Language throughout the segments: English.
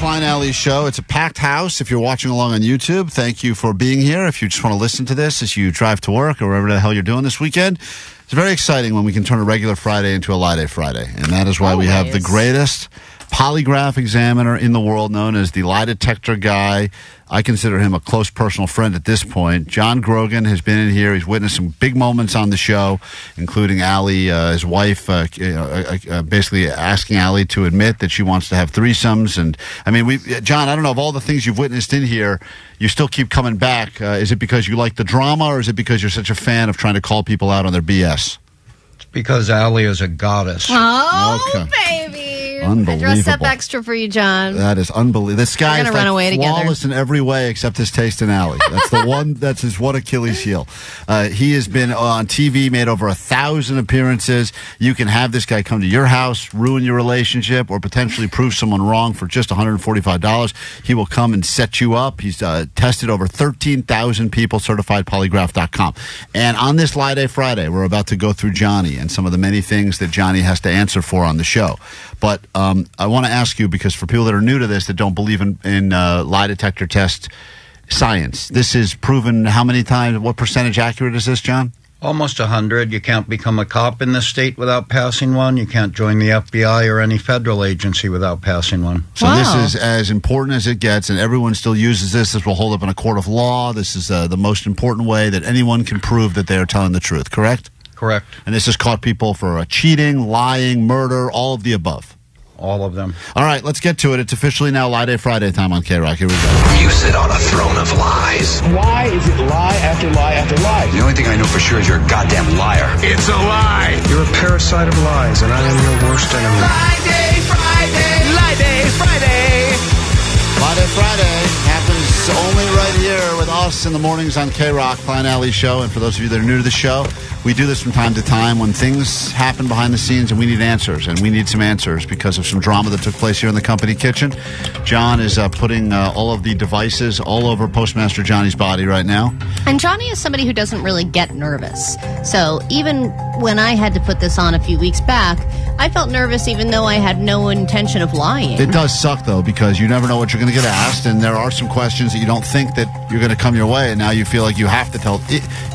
Klein Alley's show. It's a packed house. If you're watching along on YouTube, thank you for being here. If you just want to listen to this as you drive to work or wherever the hell you're doing this weekend, it's very exciting when we can turn a regular Friday into a Lie Day Friday. And that is why we have the greatest polygraph examiner in the world, known as the lie detector guy. I consider him a close personal friend at this point. John Grogan has been in here. He's witnessed some big moments on the show, including Allie, his wife, basically asking Allie to admit that she wants to have threesomes. And I mean, John, I don't know, of all the things you've witnessed in here, you still keep coming back. Is it because you like the drama, or is it because you're such a fan of trying to call people out on their BS? It's because Allie is a goddess. Oh, okay. baby. Unbelievable. I dressed up extra for you, John. That is unbelievable. This guy is run away flawless together in every way except his taste in Allie. That's the one. That's his one Achilles heel. He has been on TV, made over 1,000 appearances. You can have this guy come to your house, ruin your relationship, or potentially prove someone wrong for just $145. He will come and set you up. He's tested over 13,000 people, certifiedpolygraph.com. And on this Lie Day Friday, we're about to go through Johnny and some of the many things that Johnny has to answer for on the show. But I want to ask you, because for people that are new to this, that don't believe in lie detector test science, this is proven how many times? What percentage accurate is this, John? Almost 100. You can't become a cop in this state without passing one. You can't join the FBI or any federal agency without passing one. So This is as important as it gets, and everyone still uses this. This will hold up in a court of law. This is the most important way that anyone can prove that they are telling the truth, correct? Correct. And this has caught people for cheating, lying, murder, all of the above. All of them. All right, let's get to it. It's officially now Lie Day Friday time on KROQ. Here we go. You sit on a throne of lies. Why is it lie after lie after lie? The only thing I know for sure is you're a goddamn liar. It's a lie. You're a parasite of lies, and I am your worst enemy. Lie Day Friday. Lie Day Friday. Lie Day Friday happens only right here with us in the mornings on KROQ, Klein Alley Show. And for those of you that are new to the show, we do this from time to time when things happen behind the scenes and we need answers. And we need some answers because of some drama that took place here in the company kitchen. John is putting all of the devices all over Postmaster Johnny's body right now. And Johnny is somebody who doesn't really get nervous. So even when I had to put this on a few weeks back, I felt nervous even though I had no intention of lying. It does suck, though, because you never know what you're going to get asked, and there are some questions that you don't think that you're going to come your way, and now you feel like you have to tell.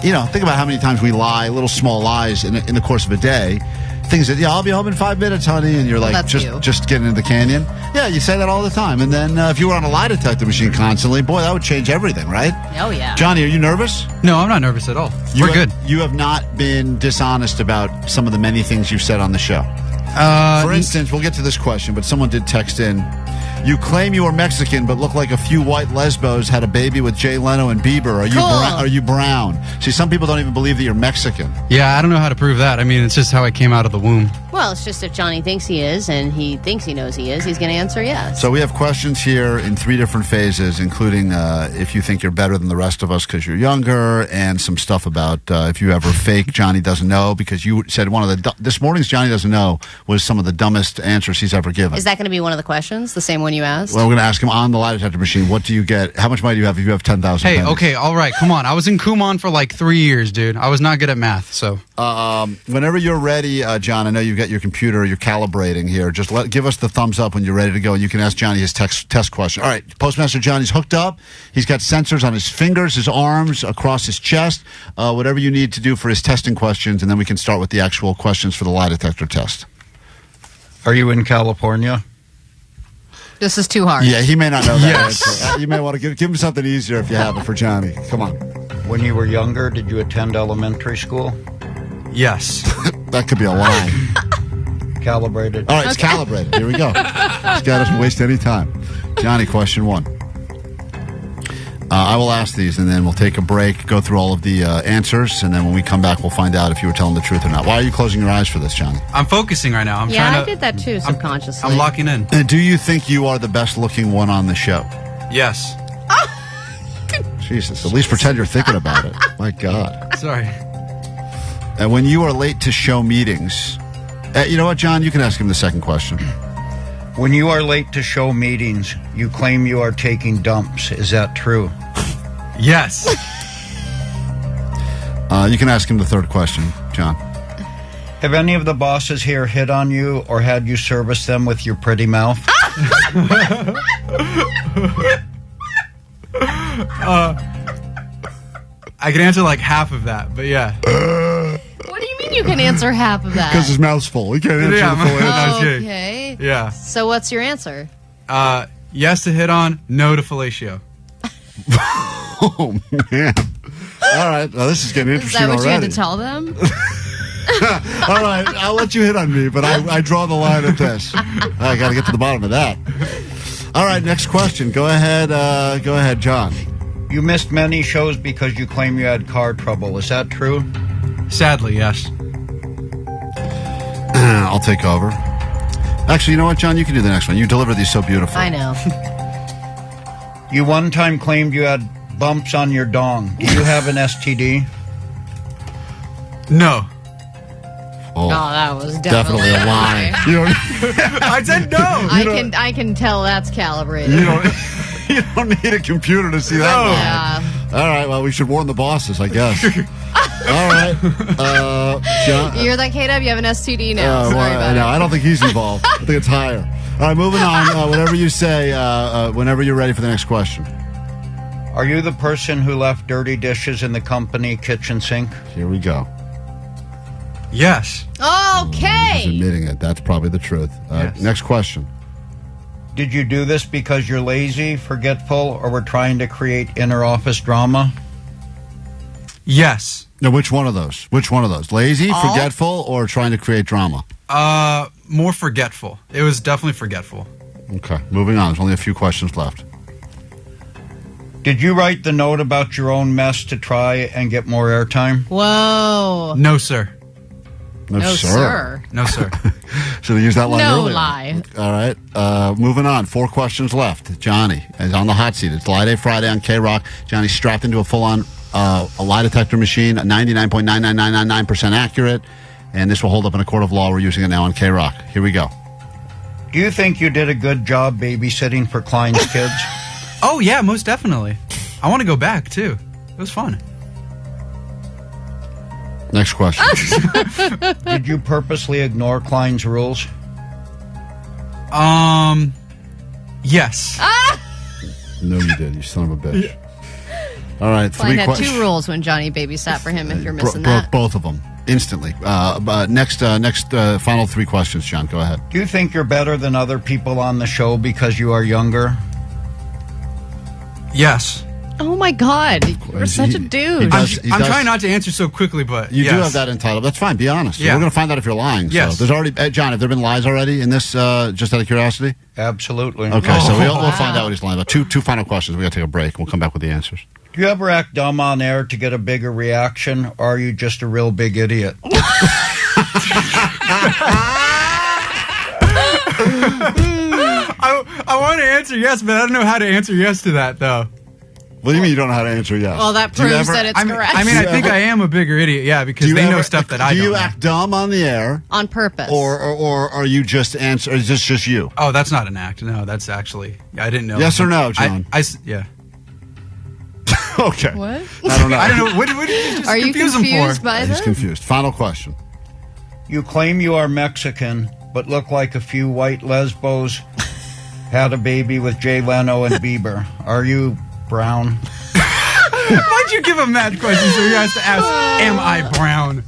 You know, think about how many times we lie, little small lies in the course of a day. Things that, I'll be home in 5 minutes, honey, and you're like, just getting into the canyon. Yeah, you say that all the time. And then if you were on a lie detector machine constantly, boy, that would change everything, right? Oh, yeah. Johnny, are you nervous? No, I'm not nervous at all. We're good. You have not been dishonest about some of the many things you've said on the show. For instance, we'll get to this question, but someone did text in. You claim you are Mexican, but look like a few white lesbos had a baby with Jay Leno and Bieber. Are you brown? See, some people don't even believe that you're Mexican. Yeah, I don't know how to prove that. I mean, it's just how I came out of the womb. Well, it's just if Johnny thinks he is, and he thinks he knows he is, he's going to answer yes. So we have questions here in 3 different phases, including if you think you're better than the rest of us because you're younger, and some stuff about if you ever fake Johnny Doesn't Know, because you said this morning's Johnny Doesn't Know was some of the dumbest answers he's ever given. Is that going to be one of the questions, the same one you asked? Well, we're going to ask him on the lie detector machine. What do you get? How much money do you have if you have 10,000 Hey, pennies? okay, all right, come on. I was in Kumon for like 3 years, dude. I was not good at math, so. Whenever you're ready, John, I know you've got your computer, you're calibrating here. Just give us the thumbs up when you're ready to go, and you can ask Johnny his test question. All right, Postmaster Johnny's hooked up. He's got sensors on his fingers, his arms, across his chest, whatever you need to do for his testing questions, and then we can start with the actual questions for the lie detector test. Are you in California? This is too hard. Yeah, he may not know that Yes. answer. You may want to give him something easier if you have it for Johnny. Come on. When you were younger, did you attend elementary school? Yes. That could be a lie. Calibrated. All right, it's calibrated. Here we go. This guy doesn't waste any time. Johnny, question 1. I will ask these, and then we'll take a break, go through all of the answers, and then when we come back, we'll find out if you were telling the truth or not. Why are you closing your eyes for this, Johnny? I'm focusing right now. I'm trying to. I did that too, subconsciously. I'm locking in. Do you think you are the best-looking one on the show? Yes. Jesus, at least pretend you're thinking about it. My God. Sorry. And when you are late to show meetings, you know what, John? You can ask him the second question. When you are late to show meetings, you claim you are taking dumps. Is that true? Yes. You can ask him the third question, John. Have any of the bosses here hit on you or had you service them with your pretty mouth? I can answer like half of that, but yeah. What do you mean you can answer half of that? Because his mouth's full. He can't answer Yeah, the full my- answer. Okay. Yeah. So what's your answer? Yes to hit on, no to fellatio. Oh, man. All right. Well, this is getting Is interesting that what already. you had to tell them? All right. I'll let you hit on me, but I draw the line at this. I got to get to the bottom of that. All right. Next question. Go ahead. Go ahead, John. You missed many shows because you claim you had car trouble. Is that true? Sadly, yes. I'll take over. Actually, you know what, John? You can do the next one. You deliver these so beautifully. I know. You one time claimed you had bumps on your dong. Do you have an STD? No. Oh, that was definitely a lie. You don't, I said no. I can tell that's calibrated. you don't need a computer to see that lie. Yeah. All right. Well, we should warn the bosses, I guess. All right. John. You hear that, KW? You have an STD now. Sorry about no, it. I don't think he's involved. I think it's higher. All right, moving on. Whatever you say, whenever you're ready for the next question. Are you the person who left dirty dishes in the company kitchen sink? Here we go. Yes. He's Okay. admitting it. That's probably the truth. Yes. Next question. Did you do this because you're lazy, forgetful, or were trying to create inner office drama? Yes. Now, which one of those? Which one of those? Lazy, All? forgetful, or trying to create drama? More forgetful. It was definitely forgetful. Okay, moving on. There's only a few questions left. Did you write the note about your own mess to try and get more airtime? Whoa. No, sir. No, sir. No, sir. Should have used that line No earlier. lie. All right. Moving on. 4 questions left. Johnny is on the hot seat. It's Lie Day Friday on KROQ. Johnny's strapped into a full-on a lie detector machine, 99.99999% accurate, and this will hold up in a court of law. We're using it now on KROQ. Here we go. Do you think you did a good job babysitting for Klein's kids? Oh, yeah, most definitely. I want to go back, too. It was fun. Next question. Did you purposely ignore Klein's rules? Yes. No, you did. You son of a bitch. All right. Klein 3 had questions. 2 rules when Johnny babysat for him, if you're missing Broke that. both of them instantly. Next, final 3 questions, John. Go ahead. Do you think you're better than other people on the show because you are younger? Yes. Oh, my God. You're such a dude. does- he I'm does- trying not to answer so quickly, but You yes. do have that entitled. That's fine. Be honest. Yeah. We're going to find out if you're lying. Yes. So there's already, John, have there been lies already in this, just out of curiosity? Absolutely. Okay, so we'll wow. find out what he's lying about. Two final questions. We got to take a break. We'll come back with the answers. Do you ever act dumb on air to get a bigger reaction, or are you just a real big idiot? I want to answer yes, but I don't know how to answer yes to that, though. What do you mean you don't know how to answer yes? Well, that Do you proves ever- that it's correct. I think I am a bigger idiot, yeah, because do you they know ever- stuff that I don't Do you know. act dumb on the air, on purpose. or are you just answer? Is this just you? Oh, that's not an act. No, that's actually... I didn't know. Yes or no, John? Yeah. Okay. What? I don't know. I don't know. What did you just Are you confuse him confused for? by He's that? confused. Final question. You claim you are Mexican, but look like a few white lesbos had a baby with Jay Leno and Bieber. Are you brown? Why'd you give him that question so he has to ask, am I brown?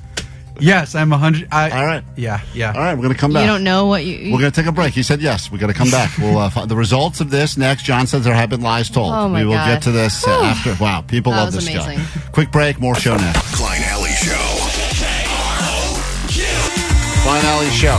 Yes, I'm 100. All right. Yeah. All right. We're going to come back. You don't know what you... We're going to take a break. He said yes. We're going to come back. We'll find the results of this next. John says there have been lies told. Oh, my we will God. get to this after. Wow, people That love was this amazing. guy. Quick break. More show next. Klein Alley Show. Klein Alley Show.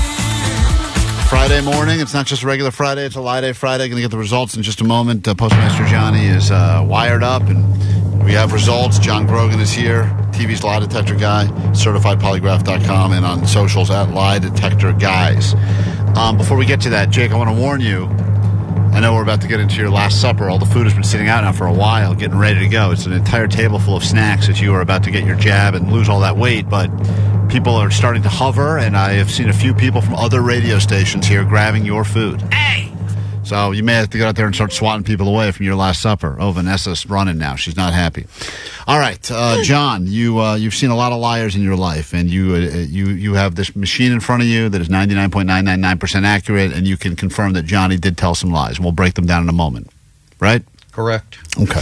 Friday morning. It's not just a regular Friday. It's a Lie Day Friday. Going to get the results in just a moment. Postmaster Johnny is wired up, and we have results. John Grogan is here. TV's lie detector guy. CertifiedPolygraph.com, and on socials at Lie Detector Guys. Before we get to that, Jake, I want to warn you. I know we're about to get into your last supper. All the food has been sitting out now for a while, getting ready to go. It's an entire table full of snacks that you are about to get your jab and lose all that weight, but people are starting to hover, and I have seen a few people from other radio stations here grabbing your food. Hey! So you may have to get out there and start swatting people away from your last supper. Oh, Vanessa's running now. She's not happy. All right, John, you've seen a lot of liars in your life, and you have this machine in front of you that is 99.999% accurate, and you can confirm that Johnny did tell some lies. We'll break them down in a moment. Right? Correct. Okay.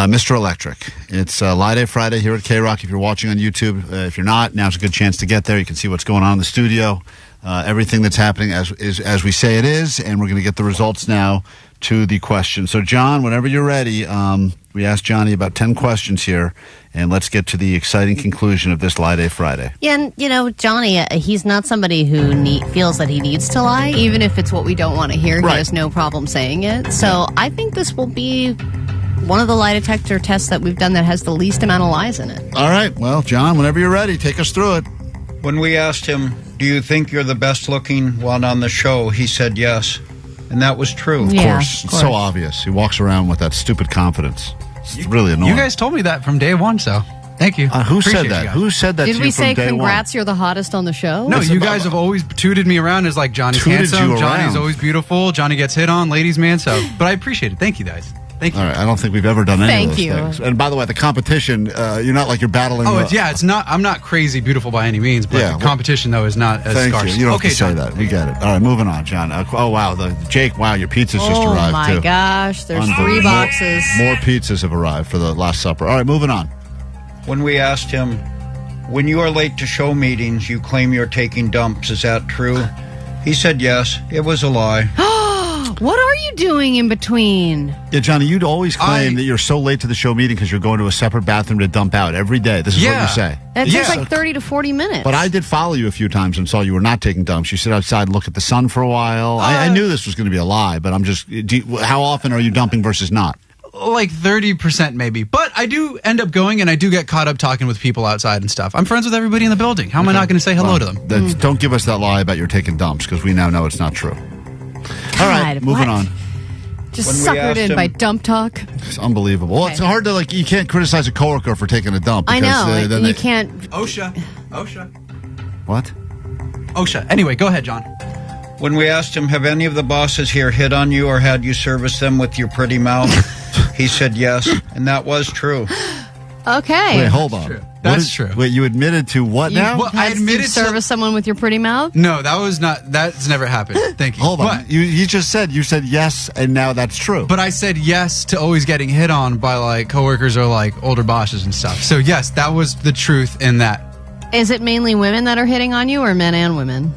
Mr. Electric. It's Lie Day Friday here at KROQ. If you're watching on YouTube, if you're not, now's a good chance to get there. You can see what's going on in the studio, everything that's happening as we say it is, and we're going to get the results now to the question. So, John, whenever you're ready, we asked Johnny about 10 questions here, and let's get to the exciting conclusion of this Lie Day Friday. Yeah, and, Johnny, he's not somebody who feels that he needs to lie, even if it's what we don't want to hear. Right. He has no problem saying it. So I think this will be one of the lie detector tests that we've done that has the least amount of lies in it. All right. Well, John, whenever you're ready, take us through it. When we asked him, do you think you're the best looking one on the show, he said yes. And that was true. Of course. It's so obvious. He walks around with that stupid confidence. It's really annoying. You guys told me that from day one, so thank you. Who Appreciate said you that? guys. Who said that Did to we you from say day congrats, you're the hottest on the show? No, you guys have always tooted me around as like Johnny's Tooted handsome, you Johnny's around. always beautiful, Johnny gets hit on, ladies man, so but I appreciate it. Thank you guys. Thank you. All right. I don't think we've ever done any Thank of those you. things. And by the way, the competition, you're not like you're battling. It's not. I'm not crazy beautiful by any means, but Yeah, the competition though is not as Thank scarce. you. You don't okay, have to say John. that. We get it. All right, moving on, John. Oh, wow. Jake, wow, your pizza's just Oh, arrived, my too. gosh. There's 3 Unbelievable. boxes. More pizzas have arrived for the Last Supper. All right, moving on. When we asked him, when you are late to show meetings, you claim you're taking dumps. Is that true? He said yes. It was a lie. What are you doing in between? Yeah, Johnny, you'd always claim that you're so late to the show meeting because you're going to a separate bathroom to dump out every day. This is what you say. That takes like 30 to 40 minutes. But I did follow you a few times and saw you were not taking dumps. You sit outside and look at the sun for a while. I knew this was going to be a lie, but I'm just... how often are you dumping versus not? Like 30% maybe. But I do end up going and I do get caught up talking with people outside and stuff. I'm friends with everybody in the building. How am I not going to say hello to them? Don't give us that lie about you're taking dumps because we now know it's not true. All right, God, moving what? on. Just When we suckered asked in him- by dump talk. It's unbelievable. Well, it's hard to, you can't criticize a coworker for taking a dump. I because, know. then You they- can't. OSHA. What? OSHA. Anyway, go ahead, John. When we asked him, have any of the bosses here hit on you or had you service them with your pretty mouth? He said yes, and that was true. Okay. Wait, hold on. true. That's true. Wait, you admitted to what now? Well, I Had admitted Steve service someone with your pretty mouth? No, that was not. That's never happened. Thank you. Hold on. But, You just said yes, and now that's true. but I said yes to always getting hit on by like coworkers or like older bosses and stuff. So yes, that was the truth in that. Is it mainly women that are hitting on you or men and women?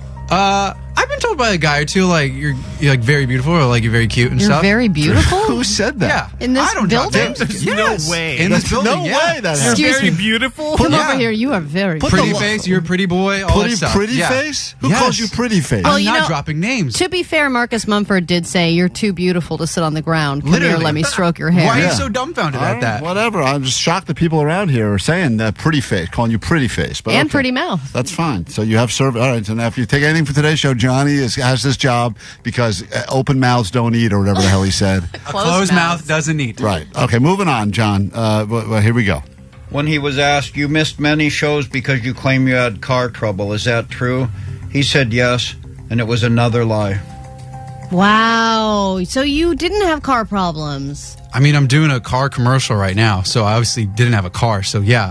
I've been told by a guy or two like you're like very beautiful or like you're very cute and You're stuff. very beautiful? Who said that? Yeah. In this I don't drop building? names. There's no way. In this building, No yeah. way that You're happened. Excuse very me. beautiful. Come Yeah. over here. You are very Put Pretty the- face, you're pretty boy, all that stuff. Pretty Yeah. face? Who Yes. calls you pretty face? Well, I'm you not know- dropping names. To be fair, Marcus Mumford did say, you're too beautiful to sit on the ground. Come here, Literally. let me stroke your hair. Why are Yeah. you so dumbfounded All at right, that? Whatever. I'm just shocked that people around here are saying pretty face, calling you pretty face. But And okay. pretty mouth. That's fine. So you have service. All right. So now if you take anything for today's show, Johnny has this job because open mouths don't eat or whatever the hell he said. A closed mouth doesn't eat. Right. Okay. Moving on, John. Well, here we go. When he was asked, you missed many shows because you claim you had car trouble. Is that true? He said yes, and it was another lie. Wow. So you didn't have car problems. I mean, I'm doing a car commercial right now, so I obviously didn't have a car. So yeah,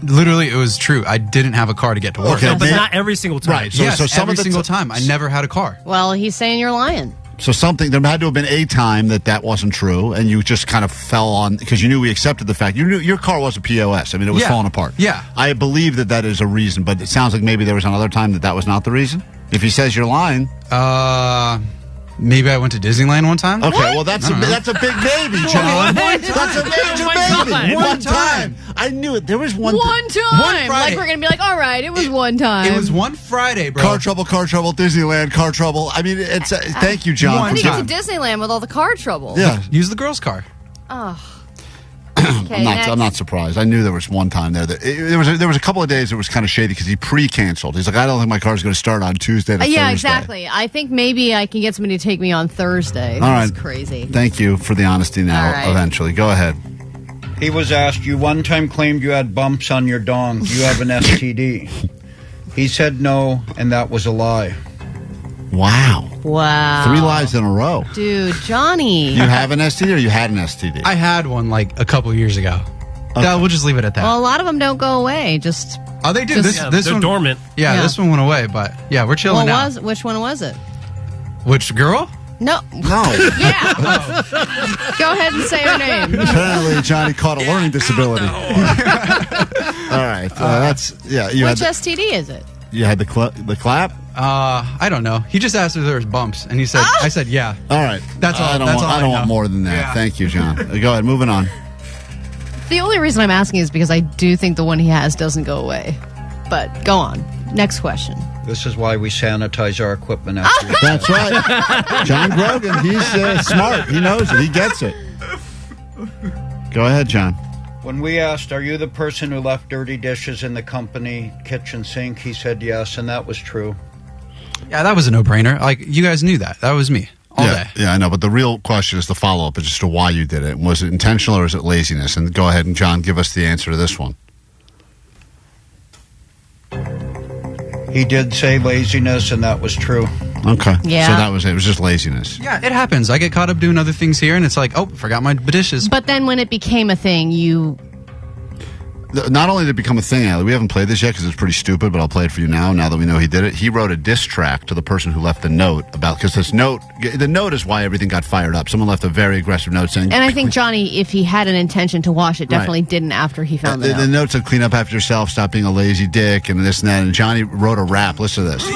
it was true. I didn't have a car to get to work. Okay. No, but not every single time. Right. So, yes, so some every of the single time. I never had a car. Well, he's saying you're lying. So there had to have been a time that wasn't true, and you just kind of fell on because you knew we accepted the fact. You knew your car was a POS. I mean, it was Yeah. falling apart. Yeah. I believe that is a reason, but it sounds like maybe there was another time that was not the reason. If he says you're lying, Maybe I went to Disneyland one time. okay, well that's a big maybe, John. That's a major maybe. One time. I knew it. There was one One time. Friday. Like, we're going to be like, all right, it was one time. It was one Friday, bro. Car trouble, Disneyland, car trouble. I mean, it's thank you, John. One When for you time. get to Disneyland with all the car trouble. Yeah, Use the girl's car. Okay, I'm not surprised. I knew there was one time there that there was a couple of days that was kind of shady because he pre-canceled. He's like, I don't think my car's going to start on Tuesday to Thursday. Yeah, exactly. I think maybe I can get somebody to take me on Thursday. That's right. crazy. Thank you for the honesty. Now, All right. eventually, go ahead. He was asked, you one time claimed you had bumps on your dong. Do you have an STD? He said no, and that was a lie. Wow, Wow. 3 lies in a row. Dude, Johnny. You have an STD or you had an STD? I had one like a couple years ago. Yeah, we'll just leave it at that. Well, a lot of them don't go away. Just oh, they did. just- This they're one dormant. Yeah, Yeah. this one went away, but yeah, we're chilling now. which one was it? Which girl? No. No. Yeah. Go ahead. didn't say her name. Apparently, Johnny caught a learning disability. All right. You Which had STD is it? you had the clap. I don't know. He just asked if there was bumps, and he said, I said, yeah. All right. That's all. I don't want more than that. Yeah. Thank you, John. Go ahead. Moving on. The only reason I'm asking is because I do think the one he has doesn't go away. But go on. Next question. This is why we sanitize our equipment after. That's right. John Grogan. He's smart. He knows it. He gets it. Go ahead, John. When we asked, are you the person who left dirty dishes in the company kitchen sink? He said yes, and that was true. Yeah, that was a no-brainer. Like, you guys knew that. That was me. All day. Yeah, I know. But the real question is the follow-up as to why you did it. Was it intentional or is it laziness? And go ahead and, John, give us the answer to this one. He did say laziness, and that was true. Okay. Yeah. So that was it. It was just laziness. Yeah, it happens. I get caught up doing other things here, and it's like, oh, forgot my dishes. But then when it became a thing, you... Not only did it become a thing, Allie, we haven't played this yet because it's pretty stupid, but I'll play it for you now that we know he did it. He wrote a diss track to the person who left the note because the note is why everything got fired up. Someone left a very aggressive note saying... And I think Johnny, if he had an intention to wash it, definitely didn't after he found the note. The note said, clean up after yourself, stop being a lazy dick, and this and that. And Johnny wrote a rap. Listen to this.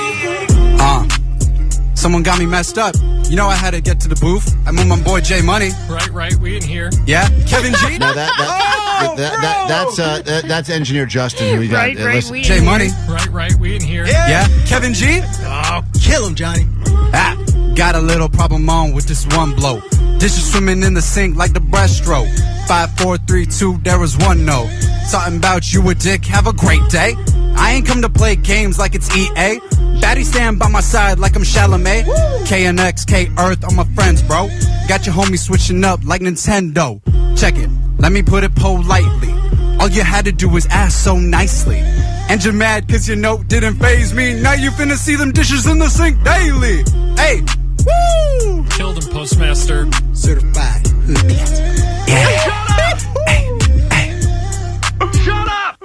Someone got me messed up. You know I had to get to the booth. I moved my boy J Money. Right, we in here. Yeah, Kevin G. No, that's engineer Justin. Who we got. Listen. J Money. Right, we in here. Yeah, Kevin G. Oh, kill him, Johnny. Got a little problem on with this one blow. Dishes swimming in the sink like the breaststroke. 5, 4, 3, 2, there was one no. Talking about you a dick, have a great day. I ain't come to play games like it's EA. Batty stand by my side like I'm Chalamet. KNX, K-Earth, all my friends, bro. Got your homies switching up like Nintendo. Check it, let me put it politely. All you had to do was ask so nicely. And you're mad cause your note didn't faze me. Now you finna see them dishes in the sink daily. Hey, woo! Killed him, Postmaster. Certified. Yeah.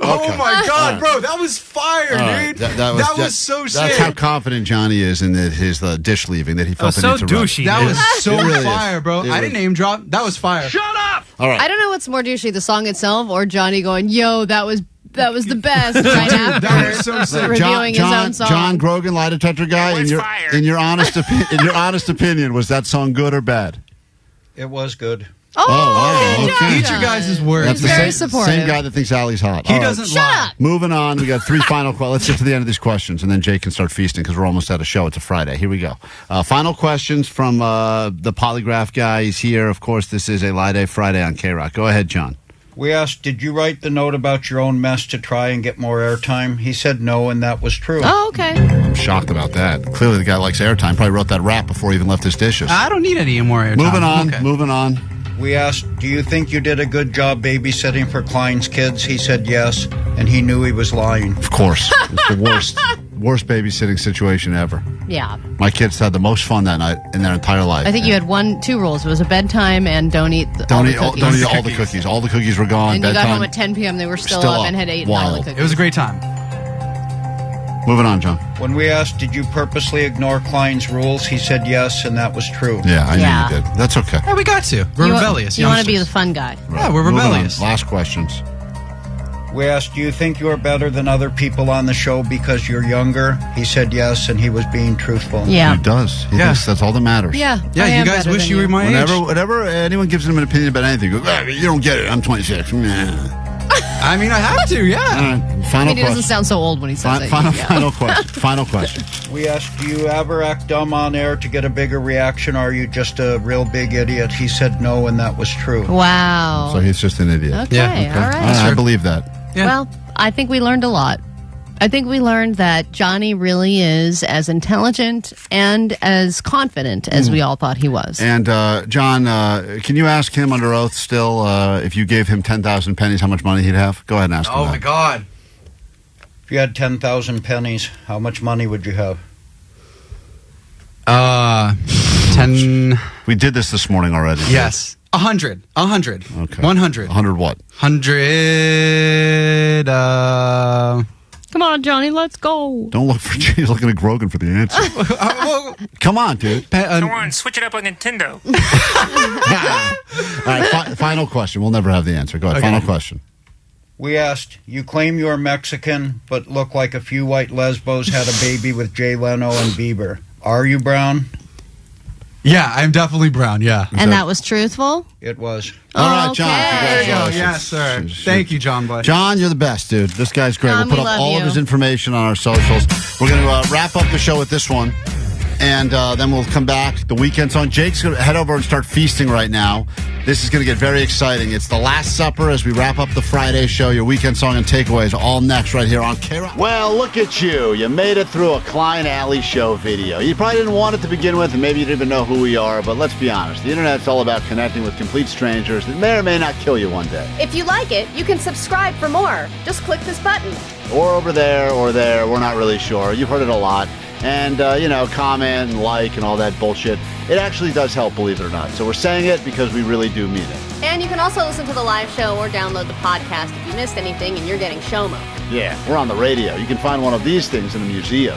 Oh my God, bro, that was fire, dude. That was so sick. That's how confident Johnny is in his dish leaving that he felt the so need to douchey. That was so really fire, bro. I didn't name drop. That was fire. Shut up! All right. I don't know what's more douchey, the song itself or Johnny going, yo, that was the best right after That was so sick. reviewing his own song. John Grogan, lie detector guy. In your honest opinion, was that song good or bad? It was good. Okay. Eat your guys' words. That's He's the very same supportive. guy that thinks Allie's hot. He All right. doesn't Shut lie. up! Moving on, we got 3 final questions. Let's get to the end of these questions, and then Jake can start feasting because we're almost at a show. It's a Friday. Here we go. Final questions from the polygraph guy. He's here. Of course, this is a Lie Day Friday on KROQ. Go ahead, John. We asked, did you write the note about your own mess to try and get more airtime? He said no, and that was true. Oh, okay. I'm shocked about that. Clearly, the guy likes airtime. Probably wrote that rap before he even left his dishes. I don't need any more airtime. Moving on. We asked, do you think you did a good job babysitting for Klein's kids? He said yes, and he knew he was lying. Of course. It's the worst babysitting situation ever. Yeah. My kids had the most fun that night in their entire life. I think you had 2 rules. It was a bedtime and don't eat all the cookies. Don't eat all the cookies. All the cookies were gone. And you bedtime, got home at 10 p.m. They were still up and had eaten all the cookies. It was a great time. Moving on, John. When we asked, did you purposely ignore Klein's rules? He said yes, and that was true. Yeah, I knew you did. That's okay. Yeah, we got to. We're rebellious. You want to be the youngsters. fun guy. Yeah, we're Moving rebellious. on. Last questions. We asked, do you think you're better than other people on the show because you're younger? He said yes, and he was being truthful. Yeah. He does. He Yeah. does. That's all that matters. Yeah. Yeah, I you am guys better wish than you were my age. Whenever anyone gives him an opinion about anything, goes, you don't get it. I'm 26. Nah. I mean, I have to, yeah. All right. I Final mean, he doesn't question. sound so old when he says it. Final question. Final question. We asked, do you ever act dumb on air to get a bigger reaction, or are you just a real big idiot? He said no, and that was true. Wow. So he's just an idiot. Okay, Yeah, all right. I believe that. Yeah. Well, I think we learned a lot. I think we learned that Johnny really is as intelligent and as confident as we all thought he was. And John, can you ask him under oath still if you gave him 10,000 pennies, how much money he'd have? Go ahead and ask him. Oh, my God. If you had 10,000 pennies, how much money would you have? 10. We did this morning already. Yes. 100. 100. Okay. 100. 100 what? 100. Come on, Johnny, let's go. Don't look for. He's looking at Grogan for the answer. Come on, dude. Come on, switch it up on Nintendo. right, final question. We'll never have the answer. Go ahead. Okay. Final question. We asked, you claim you are Mexican, but look like a few white lesbos had a baby with Jay Leno and Bieber. Are you brown? Yeah, I'm definitely brown. Yeah. And that was truthful? It was. All right, John. Okay. There you go. Congratulations. Yes, sir. Thank you, John Boy. John, you're the best, dude. This guy's great. John, we'll put we up love all of you. his information on our socials. We're going to wrap up the show with this one, and then we'll come back. The weekend's on. Jake's going to head over and start feasting right now. This is going to get very exciting. It's the Last Supper as we wrap up the Friday show. Your weekend song and takeaways all next right here on KROQ. Well, look at you. You made it through a Klein Alley show video. You probably didn't want it to begin with, and maybe you didn't even know who we are, but let's be honest. The internet's all about connecting with complete strangers that may or may not kill you one day. If you like it, you can subscribe for more. Just click this button. Or over there or there. We're not really sure. You've heard it a lot. And, comment and like and all that bullshit. It actually does help, believe it or not. So we're saying it because we really do mean it. And you can also listen to the live show or download the podcast if you missed anything and you're getting SHOMO. Yeah, we're on the radio. You can find one of these things in a museum.